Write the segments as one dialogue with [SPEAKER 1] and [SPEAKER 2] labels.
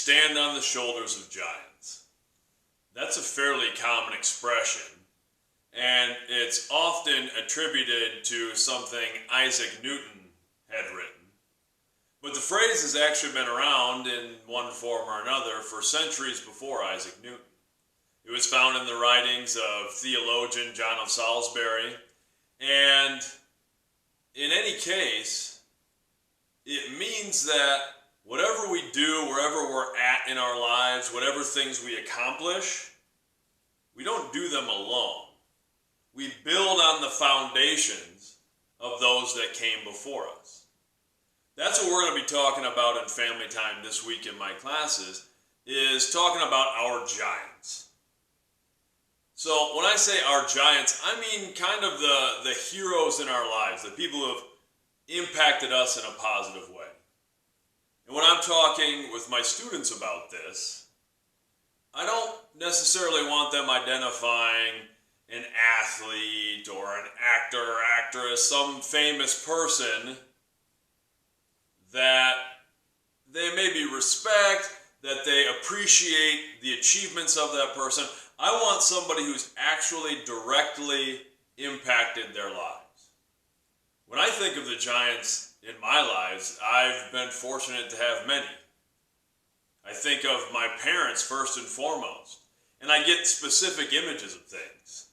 [SPEAKER 1] stand on the shoulders of giants. That's a fairly common expression, and it's often attributed to something Isaac Newton had written. But the phrase has actually been around in one form or another for centuries before Isaac Newton. It was found in the writings of theologian John of Salisbury, and in any case, it means that whatever we do, wherever we're at in our lives, whatever things we accomplish, we don't do them alone. We build on the foundations of those that came before us. That's what we're going to be talking about in family time this week in my classes, is talking about our giants. So when I say our giants, I mean kind of the heroes in our lives, the people who have impacted us in a positive way. And when I'm talking with my students about this, I don't necessarily want them identifying an athlete or an actor or actress, some famous person that they maybe respect, that they appreciate the achievements of that person. I want somebody who's actually directly impacted their lives. When I think of the giants in my lives, I've been fortunate to have many. I think of my parents first and foremost, and I get specific images of things.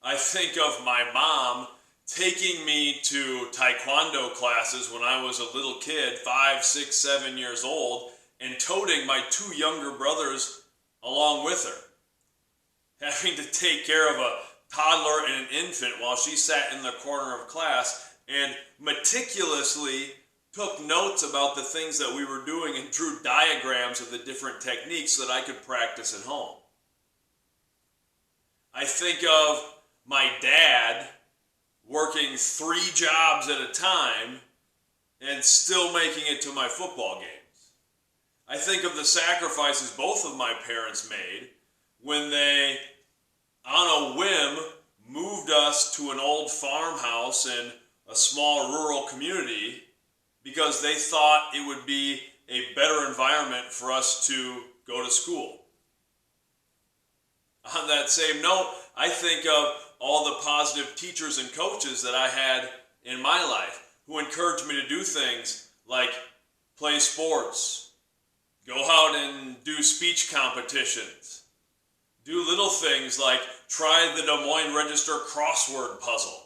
[SPEAKER 1] I think of my mom taking me to taekwondo classes when I was a little kid, 5, 6, 7 years old, and toting my 2 younger brothers along with her. Having to take care of a toddler and an infant while she sat in the corner of class and meticulously took notes about the things that we were doing and drew diagrams of the different techniques so that I could practice at home. I think of my dad working 3 jobs at a time and still making it to my football games. I think of the sacrifices both of my parents made when they, on a whim, moved us to an old farmhouse in a small rural community because they thought it would be a better environment for us to go to school. On that same note, I think of all the positive teachers and coaches that I had in my life who encouraged me to do things like play sports, go out and do speech competitions, do little things like try the Des Moines Register crossword puzzle.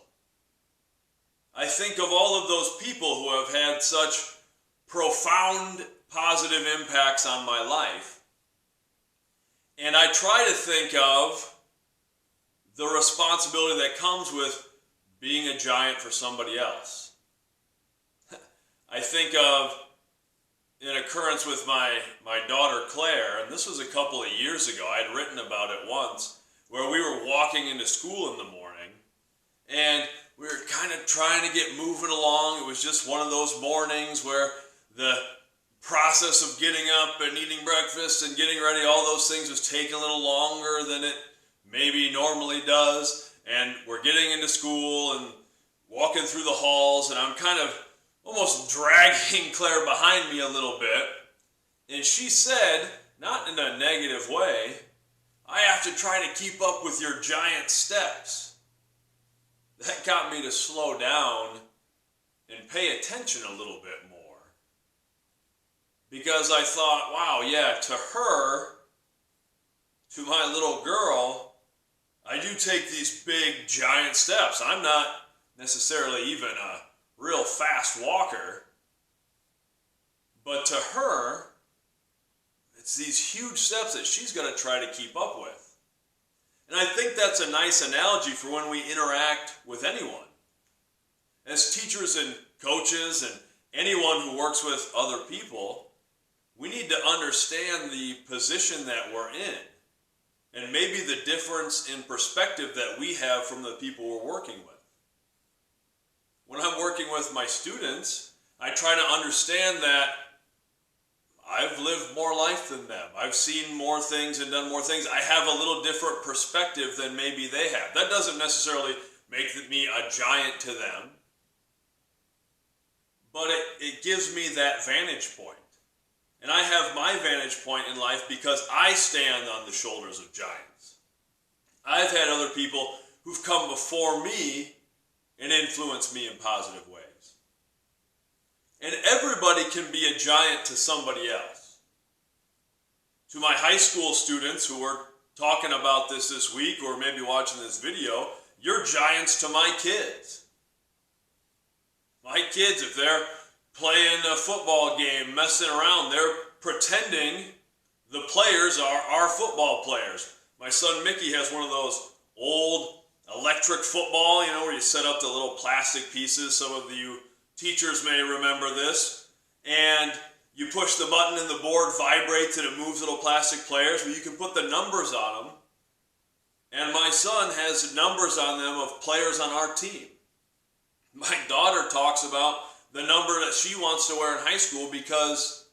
[SPEAKER 1] I think of all of those people who have had such profound positive impacts on my life, and I try to think of the responsibility that comes with being a giant for somebody else. I think of an occurrence with my daughter Claire, and this was a couple of years ago. I had written about it once, where we were walking into school in the morning, and we were kind of trying to get moving along. It was just one of those mornings where the process of getting up and eating breakfast and getting ready, all those things was taking a little longer than it maybe normally does, and we're getting into school and walking through the halls, and I'm kind of almost dragging Claire behind me a little bit, and she said, not in a negative way, "I have to try to keep up with your giant steps." That got me to slow down and pay attention a little bit more, because I thought, wow, yeah, to her, to my little girl, I do take these big, giant steps. I'm not necessarily even a real fast walker, but to her, it's these huge steps that she's going to try to keep up with. And I think that's a nice analogy for when we interact with anyone. As teachers and coaches and anyone who works with other people, we need to understand the position that we're in, and maybe the difference in perspective that we have from the people we're working with. When I'm working with my students, I try to understand that I've lived more life than them. I've seen more things and done more things. I have a little different perspective than maybe they have. That doesn't necessarily make me a giant to them, but it gives me that vantage point. And I have my vantage point in life because I stand on the shoulders of giants. I've had other people who've come before me and influenced me in positive ways. And everybody can be a giant to somebody else. To my high school students who are talking about this week or maybe watching this video, you're giants to my kids. My kids, if they're playing a football game, messing around, they're pretending the players are our football players. My son Mickey has one of those old electric football, where you set up the little plastic pieces. Some of you teachers may remember this. And you push the button and the board vibrates and it moves little plastic players. Well, you can put the numbers on them. And my son has numbers on them of players on our team. My daughter talks about the number that she wants to wear in high school because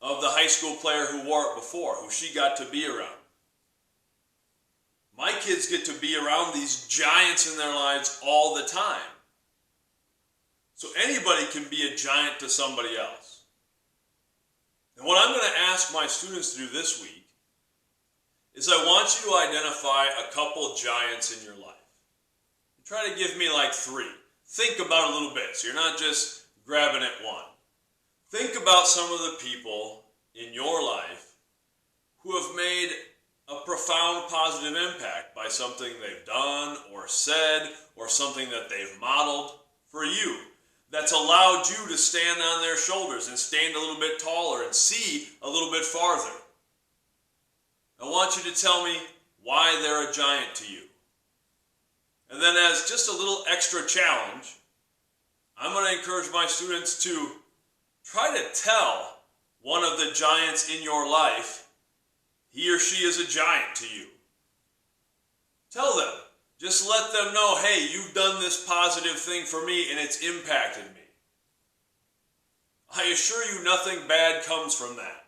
[SPEAKER 1] of the high school player who wore it before, who she got to be around. My kids get to be around these giants in their lives all the time. So anybody can be a giant to somebody else. And what I'm going to ask my students to do this week is I want you to identify a couple giants in your life. Try to give me like 3. Think about it a little bit, so you're not just grabbing at one. Think about some of the people in your life who have made a profound positive impact by something they've done or said or something that they've modeled for you that's allowed you to stand on their shoulders and stand a little bit taller and see a little bit farther. I want you to tell me why they're a giant to you. And then as just a little extra challenge, I'm going to encourage my students to try to tell one of the giants in your life he or she is a giant to you. Tell them. Just let them know, hey, you've done this positive thing for me and it's impacted me. I assure you nothing bad comes from that.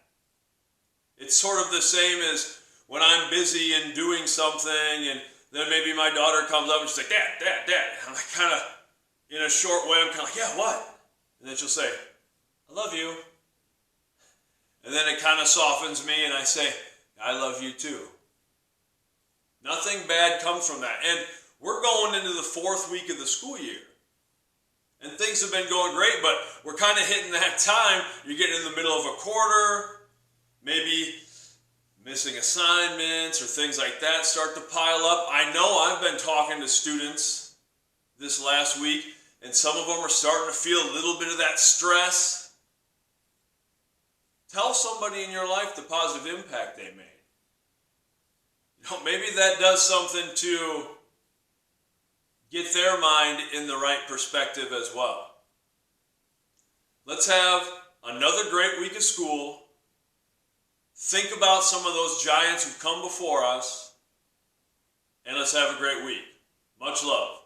[SPEAKER 1] It's sort of the same as when I'm busy and doing something and then maybe my daughter comes up and she's like, Dad. And I'm like kind of, in a short way, I'm kind of like, yeah, what? And then she'll say, I love you. And then it kind of softens me and I say, I love you too. Nothing bad comes from that. And we're going into the 4th week of the school year. And things have been going great, but we're kind of hitting that time. You're getting in the middle of a quarter, maybe missing assignments or things like that start to pile up. I know I've been talking to students this last week, and some of them are starting to feel a little bit of that stress. Tell somebody in your life the positive impact they made. Maybe that does something to get their mind in the right perspective as well. Let's have another great week of school. Think about some of those giants who've come before us, and let's have a great week. Much love.